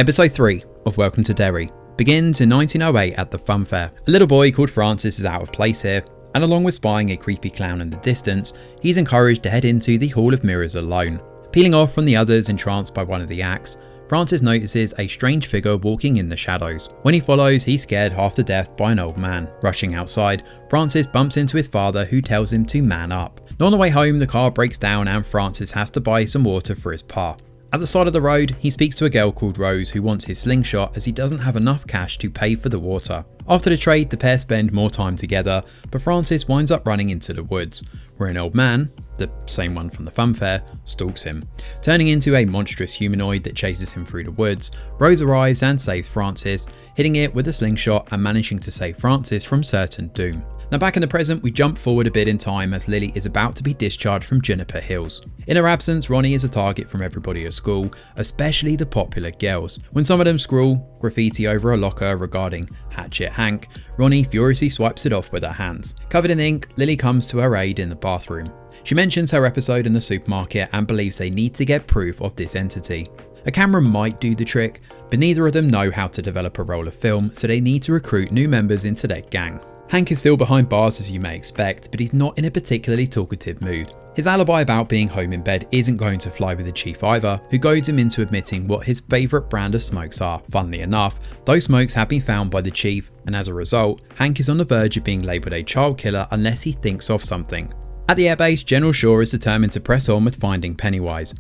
Episode 3 of Welcome to Derry begins in 1908 at the fun fair. A little boy called Francis is out of place here, and along with spying a creepy clown in the distance, he's encouraged to head into the Hall of Mirrors alone. Peeling off from the others entranced by one of the acts, Francis notices a strange figure walking in the shadows. When he follows, he's scared half to death by an old man. Rushing outside, Francis bumps into his father, who tells him to man up. Now on the way home, the car breaks down and Francis has to buy some water for his pa. At the side of the road, he speaks to a girl called Rose who wants his slingshot as he doesn't have enough cash to pay for the water. After the trade, the pair spend more time together, but Francis winds up running into the woods, where an old man, the same one from the fun fair, stalks him. Turning into a monstrous humanoid that chases him through the woods, Rose arrives and saves Francis, hitting it with a slingshot and managing to save Francis from certain doom. Now back in the present, we jump forward a bit in time as Lily is about to be discharged from Juniper Hills. In her absence, Ronnie is a target from everybody at school, especially the popular girls. When some of them scrawl graffiti over a locker regarding Hatchet Hank, Ronnie furiously swipes it off with her hands. Covered in ink, Lily comes to her aid in the bathroom. She mentions her episode in the supermarket and believes they need to get proof of this entity. A camera might do the trick, but neither of them know how to develop a roll of film, so they need to recruit new members into their gang. Hank is still behind bars as you may expect, but he's not in a particularly talkative mood. His alibi about being home in bed isn't going to fly with the chief either, who goads him into admitting what his favourite brand of smokes are. Funnily enough, those smokes have been found by the chief, and as a result, Hank is on the verge of being labelled a child killer unless he thinks of something. At the airbase, General Shaw is determined to press on with finding Pennywise.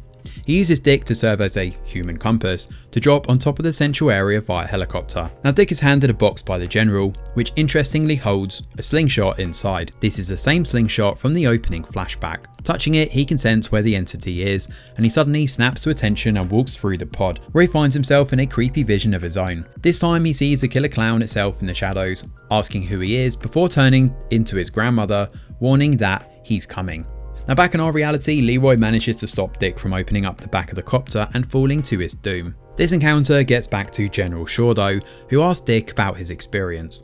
He uses Dick to serve as a human compass to drop on top of the central area via helicopter. Now Dick is handed a box by the General, which interestingly holds a slingshot inside. This is the same slingshot from the opening flashback. Touching it, he can sense where the entity is, and he suddenly snaps to attention and walks through the pod, where he finds himself in a creepy vision of his own. This time he sees the killer clown itself in the shadows, asking who he is before turning into his grandmother, warning that he's coming. Now back in our reality, Leroy manages to stop Dick from opening up the back of the copter and falling to his doom. This encounter gets back to General Shaw though, who asks Dick about his experience.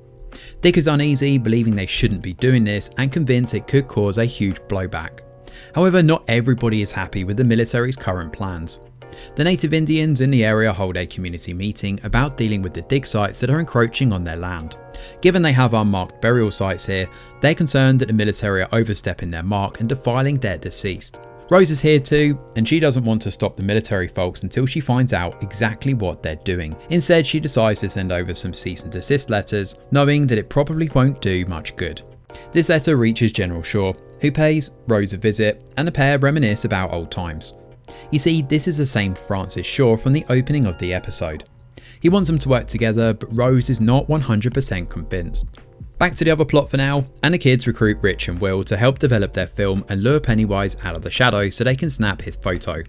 Dick is uneasy, believing they shouldn't be doing this and convinced it could cause a huge blowback. However, not everybody is happy with the military's current plans. The native Indians in the area hold a community meeting about dealing with the dig sites that are encroaching on their land. Given they have unmarked burial sites here, they're concerned that the military are overstepping their mark and defiling their deceased. Rose is here too, and she doesn't want to stop the military folks until she finds out exactly what they're doing. Instead, she decides to send over some cease and desist letters, knowing that it probably won't do much good. This letter reaches General Shaw, who pays Rose a visit, and the pair reminisce about old times. You see, this is the same Francis Shaw from the opening of the episode. He wants them to work together, but Rose is not 100% convinced. Back to the other plot for now, and the kids recruit Rich and Will to help develop their film and lure Pennywise out of the shadow so they can snap his photo.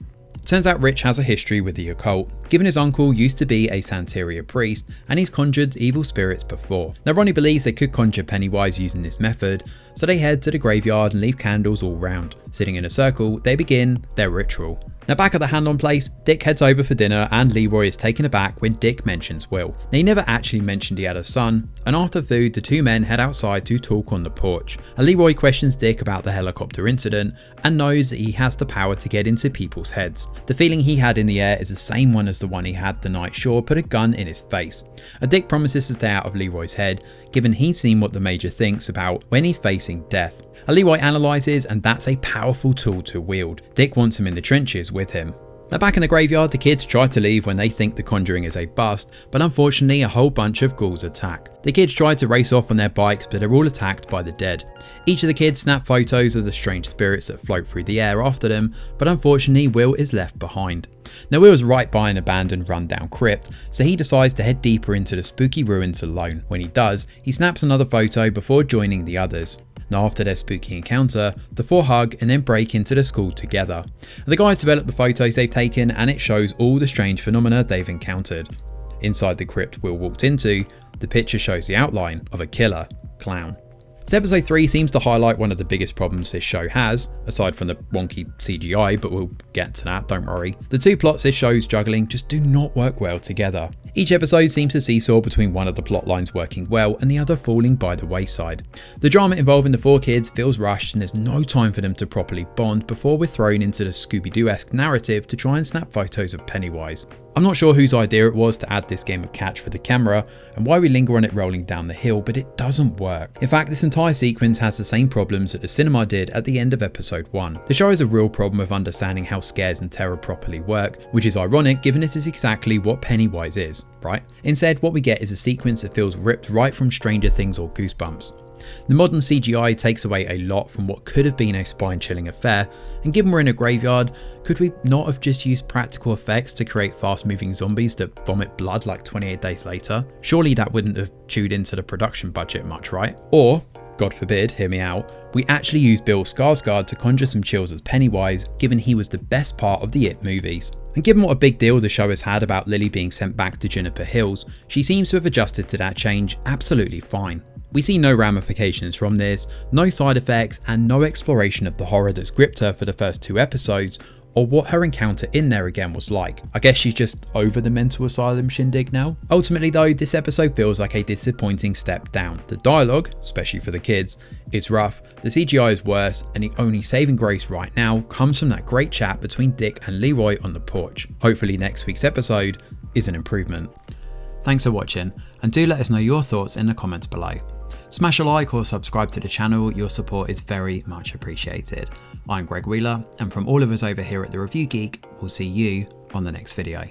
Turns out Rich has a history with the occult, given his uncle used to be a Santeria priest and he's conjured evil spirits before. Now Ronnie believes they could conjure Pennywise using this method, so they head to the graveyard and leave candles all round. Sitting in a circle, they begin their ritual. Now back at the hand-on place, Dick heads over for dinner and Leroy is taken aback when Dick mentions Will. Now he never actually mentioned he had a son, and after food the two men head outside to talk on the porch. And Leroy questions Dick about the helicopter incident and knows that he has the power to get into people's heads. The feeling he had in the air is the same one as the one he had the night Shaw put a gun in his face. And Dick promises to stay out of Leroy's head, given he's seen what the Major thinks about when he's facing death. And Leroy analyses, and that's a powerful tool to wield. Dick wants him in the trenches with him. Now back in the graveyard, the kids try to leave when they think the conjuring is a bust, but unfortunately a whole bunch of ghouls attack. The kids try to race off on their bikes, but they're all attacked by the dead. Each of the kids snap photos of the strange spirits that float through the air after them, but unfortunately Will is left behind. Now Will is right by an abandoned rundown crypt, so he decides to head deeper into the spooky ruins alone. When he does, he snaps another photo before joining the others. Now after their spooky encounter, the four hug and then break into the school together. The guys develop the photos they've taken and it shows all the strange phenomena they've encountered. Inside the crypt Will walked into, the picture shows the outline of a killer clown. So episode 3 seems to highlight one of the biggest problems this show has, aside from the wonky CGI, but we'll get to that, don't worry. The two plots this show's juggling just do not work well together. Each episode seems to seesaw between one of the plot lines working well and the other falling by the wayside. The drama involving the four kids feels rushed and there's no time for them to properly bond before we're thrown into the Scooby-Doo-esque narrative to try and snap photos of Pennywise. I'm not sure whose idea it was to add this game of catch with the camera and why we linger on it rolling down the hill, but it doesn't work. In fact, this entire sequence has the same problems that the cinema did at the end of episode 1. The show has a real problem with understanding how scares and terror properly work, which is ironic given this is exactly what Pennywise is, right? Instead, what we get is a sequence that feels ripped right from Stranger Things or Goosebumps. The modern CGI takes away a lot from what could have been a spine-chilling affair, and given we're in a graveyard, could we not have just used practical effects to create fast-moving zombies that vomit blood like 28 days later? Surely that wouldn't have chewed into the production budget much, right? Or, God forbid, hear me out, we actually used Bill Skarsgård to conjure some chills as Pennywise, given he was the best part of the It movies. And given what a big deal the show has had about Lily being sent back to Juniper Hills, she seems to have adjusted to that change absolutely fine. We see no ramifications from this, no side effects, and no exploration of the horror that's gripped her for the first 2 episodes, or what her encounter in there again was like. I guess she's just over the mental asylum shindig now. Ultimately though, this episode feels like a disappointing step down. The dialogue, especially for the kids, is rough, the CGI is worse, and the only saving grace right now comes from that great chat between Dick and Leroy on the porch. Hopefully next week's episode is an improvement. Thanks for watching, and do let us know your thoughts in the comments below. Smash a like or subscribe to the channel, your support is very much appreciated. I'm Greg Wheeler, and from all of us over here at The Review Geek, we'll see you on the next video.